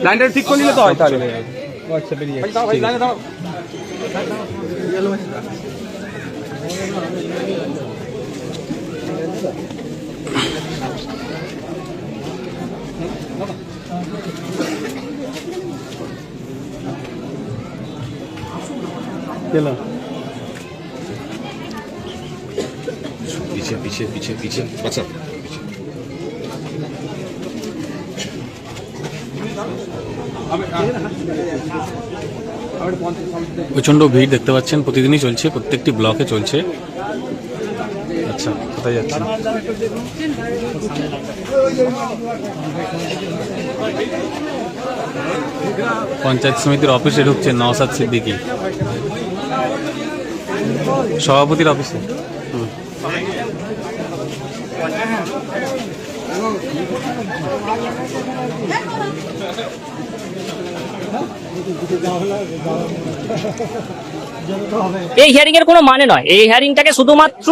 লাইনটা ঠিক করে নিলে তো হয় তাহলে। पीछे पीछे पीछे पीछे अच्छा প্রচন্ড ভিড় দেখতে পাচ্ছেন, প্রতিদিনই চলছে, প্রত্যেকটি ব্লকে চলছে। আচ্ছা, কোথায় যাচ্ছেন? পঞ্চায়েত সমিতির অফিসে ঢুকছেন নওশাদ সিদ্দিকী, সভাপতির অফিসে। এই হিয়ারিং এর কোনো মানে নয়। এই হিয়ারিংটাকে শুধুমাত্র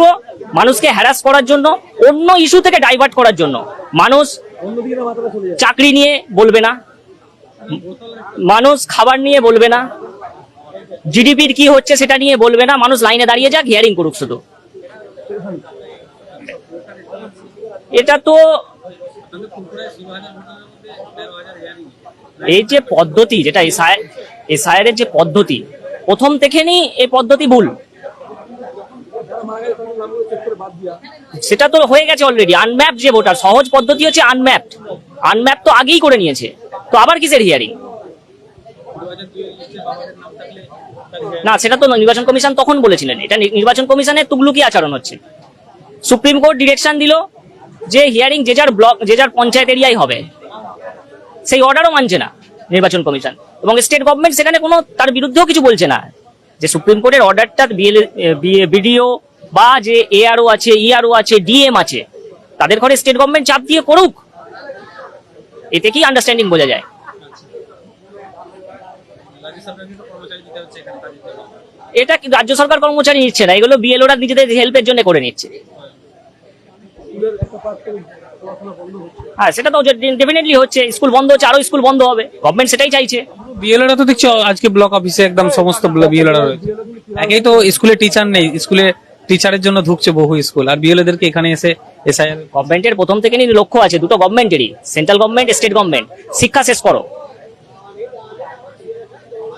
মানুষকে হ্যারাস করার জন্য, অন্য ইস্যু থেকে ডাইভার্ট করার জন্য। মানুষ চাকরি নিয়ে বলবে না, মানুষ খাবার নিয়ে বলবে না, জিডিপির কি হচ্ছে সেটা নিয়ে বলবে না, মানুষ লাইনে দাঁড়িয়ে যাক, হিয়ারিং করুক শুধু। এটা তো এই যে পদ্ধতি, যেটা এসআইআর এর যে পদ্ধতি, প্রথম থেকেই এই পদ্ধতি ভুল। সেটা তো হয়ে গেছে অলরেডি। আনম্যাপড যে ভোটার, সহজ পদ্ধতি হচ্ছে আনম্যাপড। আনম্যাপ তো আগেই করে নিয়েছে, তো আবার কিসের হিয়ারিং? না, সেটা তো নির্বাচন কমিশন তখন বলেছিলেন। এটা নির্বাচন কমিশনের তুগলুকি আচরণ হচ্ছে। সুপ্রিম কোর্ট ডিরেকশন দিল যে হিয়ারিং যে যার ব্লক, যে যার পঞ্চায়েত এরিয়ায় হবে, সেই অর্ডারও মানছে না নির্বাচন কমিশন, এবং স্টেট গভর্নমেন্ট সেখানে কোনো তার বিরুদ্ধেও কিছু বলছে না। যে সুপ্রিম কোর্টের অর্ডারটা বিডিও বা যে এআরও আছে, ইআরও আছে, ডিএম আছে, তাদের ঘরে স্টেট গভর্নমেন্ট চাপ দিয়ে করুক, এতে কি আন্ডারস্ট্যান্ডিং বোঝা যায়। এটা রাজ্য সরকার কর্মচারী নিচ্ছে না, এগুলো বিএলওরা নিজেদের হেল্পের জন্য করে নিচ্ছে। হ্যাঁ, সেটা তো ডেফিনেটলি হচ্ছে। স্কুল বন্ধ হচ্ছে, আরো স্কুল বন্ধ হবে, গভর্নমেন্ট সেটাই চাইছে। বিএলওরা তো দেখছো আজকে ব্লক অফিসে একদম সমস্ত বিএলওরা রয়েছে। একেই তো স্কুলে টিচার নেই, স্কুলে টিচারের জন্য ঢুকছে বহু স্কুল, আর বিএলওদেরকে এখানে এসে এসআইআর। গভর্নমেন্টের প্রথম থেকেই লক্ষ্য আছে, দুটো গভর্নমেন্টেরই, সেন্ট্রাল গভর্নমেন্ট, স্টেট গভর্নমেন্ট, শিক্ষা শেষ করো।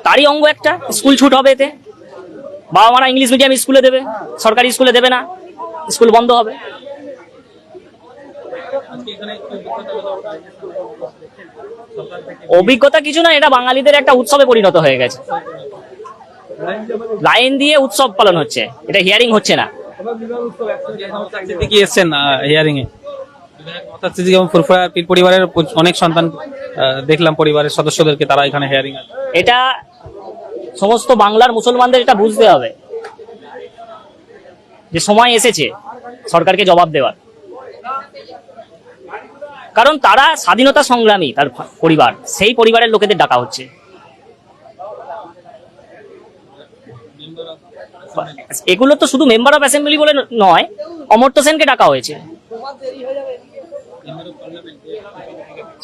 তারই অঙ্গ একটা স্কুল ছুট হবে, এতে বাবা মারা ইংলিশ মিডিয়াম স্কুলে দেবে, সরকারি স্কুলে দেবে না, স্কুল বন্ধ হবে। অভিজ্ঞতা কিছু না, এটা বাঙালিদের একটা উৎসবে পরিণত হয়ে গেছে। লাইন দিয়ে উৎসব পালন হচ্ছে, এটা হিয়ারিং হচ্ছে না। কি এসছেন হিয়ারিং এ? পীর পরিবারের অনেক সন্তান দেখলাম, পরিবারের সদস্যদেরকে, তারা এখানে হিয়ারিং। এটা সমস্ত বাংলার মুসলমানদের এটা বুঝতে হবে যে সময় এসেছে সরকারকে জবাব দেওয়ার। কারণ তারা স্বাধীনতা সংগ্রামী, তার পরিবার, সেই পরিবারের লোকেদের ডাকা হচ্ছে। এগুলো তো শুধু মেম্বার অফ অ্যাসেম্বলি বলে নয়, অমর্ত্য সেনকে ডাকা হয়েছে,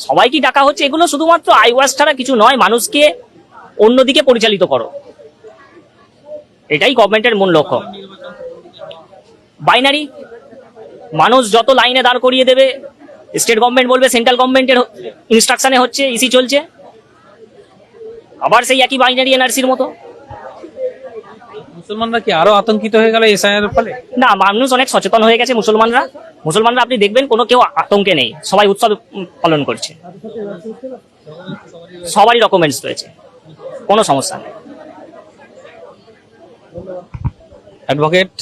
সবাইকে ডাকা হচ্ছে। এগুলো শুধুমাত্র আইওয়াস ছাড়া কিছু নয়, মানুষকে অন্যদিকে পরিচালিত করো, এটাই গভর্নমেন্টের মূল লক্ষ্য। বাইনারি, মানুষ যত লাইনে দাঁড় করিয়ে দেবে, স্টেট গভর্নমেন্ট বলবে সেন্ট্রাল গভর্নমেন্টের ইনস্ট্রাকশনে হচ্ছে, ইসি চলছে, আবার সেই একই বাইনারি এনআরসির মতো। মুসলমানরা কি আরো আতঙ্কিত হয়ে গেল এসআইআর এর ফলে? না, মানুষ অনেক সচেতন হয়ে গেছে। মুসলমানরা আপনি দেখবেন কোনো কেউ আতঙ্কে নেই, সবাই উৎসব পালন করছে, সবারই ডকুমেন্টস রয়েছে, কোনো সমস্যা নেই। অ্যাডভোকেট,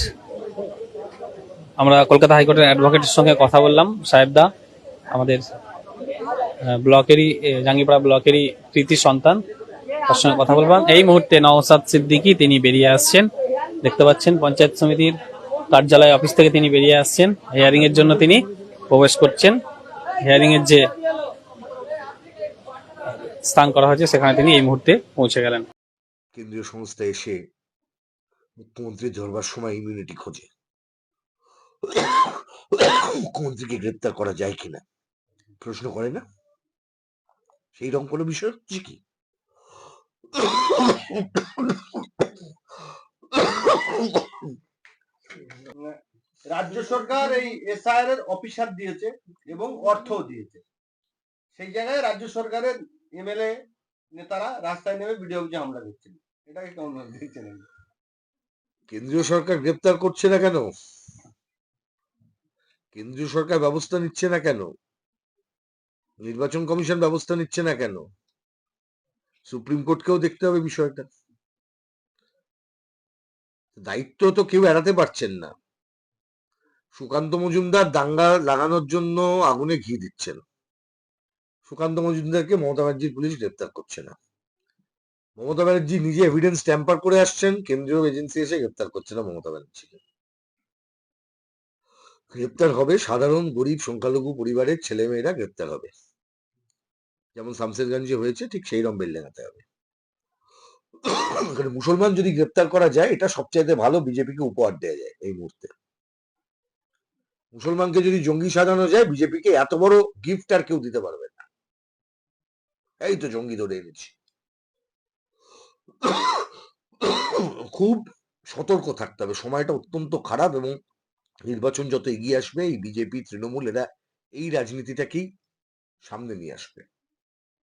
আমরা কলকাতা হাইকোর্টের অ্যাডভোকেটের সঙ্গে কথা বললাম, সাহেবদা, আমাদের ব্লকেরই, জাঙ্গিপাড়া ব্লকেরই কৃতি সন্তান, তার সঙ্গে কথা বললাম। এই মুহূর্তে নওশাদ সিদ্দিকী তিনি বেরিয়ে আসছেন, দেখতে পাচ্ছেন পঞ্চায়েত সমিতির কার্যালয় অফিস থেকে তিনি বেরিয়ে আসছেন, হিয়ারিং এর জন্য তিনি প্রবেশ করছেন। হিয়ারিং এর যে স্থান করা হয়েছে সেখানে তিনি এই মুহূর্তে পৌঁছে গেলেন। কেন্দ্রীয় সংস্থা এসে মুখ্যমন্ত্রী ধরবার সময় ইমিউনিটি খোঁজে, মুখ্যমন্ত্রীকে গ্রেপ্তার করা যায় কিনা প্রশ্ন করে না, সেই রকম কোনো বিষয় হচ্ছে কি? রাজ্য সরকার এই এসআইআর এর অফিসার দিয়েছে এবং অর্থও দিয়েছে, সেই জায়গায় রাজ্য সরকারের এমএলএ নেতারা রাস্তায় নেমে ভিডিও অফিসে হামলা করছেন, এটাকে কেমন দেখছেন? কেন্দ্রীয় সরকার গ্রেপ্তার করছে না কেন? কেন্দ্রীয় সরকার ব্যবস্থা নিচ্ছে না কেন? নির্বাচন কমিশন ব্যবস্থা নিচ্ছে না কেন? সুপ্রিম কোর্টকেও দেখতে হবে বিষয়টা। দায়িত্ব তো কেউ এড়াতে পারছেন না। সুকান্ত মজুমদার দাঙ্গা লাগানোর জন্য আগুনে ঘি দিচ্ছেন, সুকান্ত মজুমদারকে মমতা ব্যানার্জির পুলিশ গ্রেপ্তার করছে না। মমতা ব্যানার্জি নিজে এভিডেন্স ট্যাম্পার করে আসছেন, কেন্দ্রীয় এজেন্সি এসে গ্রেপ্তার করছে না মমতা ব্যানার্জিকে। গ্রেপ্তার হবে সাধারণ গরিব সংখ্যালঘু পরিবারের ছেলে মেয়েরা গ্রেপ্তার হবে, যেমন শামসেরগঞ্জে হয়েছে, ঠিক সেই রকম বেল লাগাতে হবে। মুসলমান যদি গ্রেপ্তার করা যায়, এটা সবচাইতে ভালো বিজেপিকে উপহার দেওয়া যায় এই মুহূর্তে। মুসলমানকে যদি জঙ্গি সাজানো যায়, বিজেপিকে এত বড় গিফট আর কেউ দিতে পারবে না। এই তো জঙ্গি ধরে এনেছি। খুব সতর্ক থাকতে হবে, সময়টা অত্যন্ত খারাপ, এবং নির্বাচন যত এগিয়ে আসবে এই বিজেপি তৃণমূল এরা এই রাজনীতিটাকেই সামনে নিয়ে আসবে।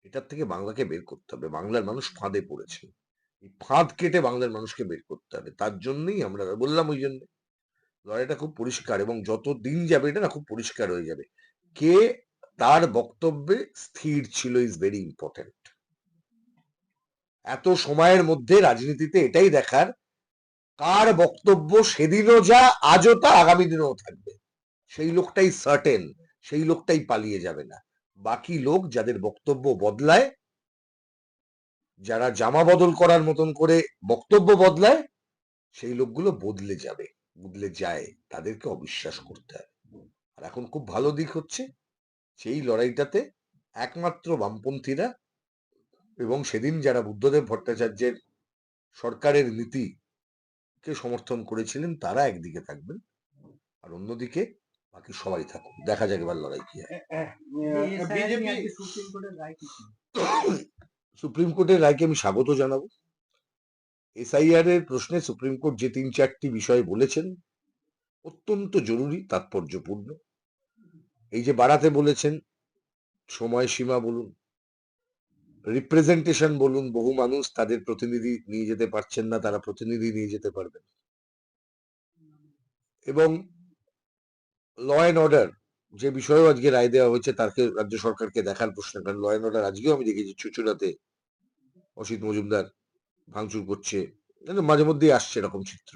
এটার থেকে বাংলাকে বের করতে হবে। বাংলার মানুষ ফাঁদে পড়েছে, এই ফাঁদ কেটে বাংলার মানুষকে বের করতে হবে। তার জন্যই আমরা বললাম, ওই জন্য লড়াইটা খুব পরিষ্কার, এবং যত দিন যাবে এটা না খুব পরিষ্কার হয়ে যাবে কে তার বক্তব্যে স্থির ছিল। Is very important. এত সময়ের মধ্যে রাজনীতিতে এটাই দেখার, কার বক্তব্য সেদিনও যা আজও তা আগামী দিনেও থাকবে, সেই লোকটাই সার্টেন, সেই লোকটাই পালিয়ে যাবে না। বাকি লোক যাদের বক্তব্য বদলায়, যারা জামা বদল করার মতন করে বক্তব্য বদলায়, সেই লোকগুলো বদলে যাবে, বদলে যায়, তাদেরকে অবিশ্বাস করতে হয়। আর এখন খুব ভালো দিক হচ্ছে, সেই লড়াইটাতে একমাত্র বামপন্থীরা এবং সেদিন যারা বুদ্ধদেব ভট্টাচার্যের সরকারের নীতিকে সমর্থন করেছিলেন তারা একদিকে থাকবেন, আর অন্যদিকে বাকি সবাই থাকুন। দেখা যাক এবার লড়াই কি হয়। বিজেপি সুপ্রিম কোর্টের রায়কে আমি স্বাগত জানাবো। এসআইআর এর প্রশ্নে সুপ্রিম কোর্ট যে 3-4টি বিষয় বলেছেন অত্যন্ত জরুরি, তাৎপর্যপূর্ণ। এই যে বাড়াতে বলেছেন সময়সীমা বলুন, রিপ্রেজেন্টেশন বলুন, বহু মানুষ তাদের প্রতিনিধি নিয়ে যেতে পারছেন না, তারা প্রতিনিধি নিয়ে যেতে পারবেন, এবং ল অ্যান্ড অর্ডার যে বিষয়েও আজকে রায় দেওয়া হয়েছে তাকে রাজ্য সরকারকে দেখার প্রশ্ন। কারণ ল অ্যান্ড অর্ডার আজকেও আমি দেখেছি চুচুড়াতে অসিত মজুমদার ভাঙচুর করছে, মাঝে মধ্যেই আসছে এরকম চিত্র।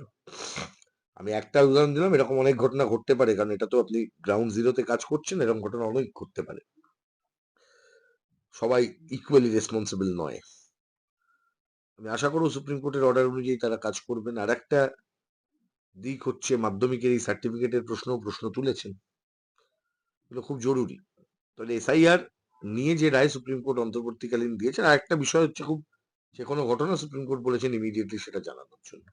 আমি একটা উদাহরণ দিলাম, এরকম অনেক ঘটনা ঘটতে পারে, কারণ এটা তো আপনি গ্রাউন্ড জিরোতে কাজ করছেন, এরকম ঘটনা অনেক ঘটতে পারে। সবাই ইকুয়ালি রেসপন্সিবল নয়। আমি আশা করব সুপ্রিম কোর্টের অর্ডার অনুযায়ী তারা কাজ করবেন। আর একটা দিক হচ্ছে মাধ্যমিকের এই সার্টিফিকেটের প্রশ্ন তুলেছেন, এগুলো খুব জরুরি। তাহলে এসআইআর নিয়ে যে রায় সুপ্রিম কোর্ট অন্তর্বর্তীকালীন দিয়েছেন, আর একটা বিষয় হচ্ছে খুব, যে কোনো ঘটনা সুপ্রিম কোর্ট বলেছেন ইমিডিয়েটলি সেটা জানানোর জন্য।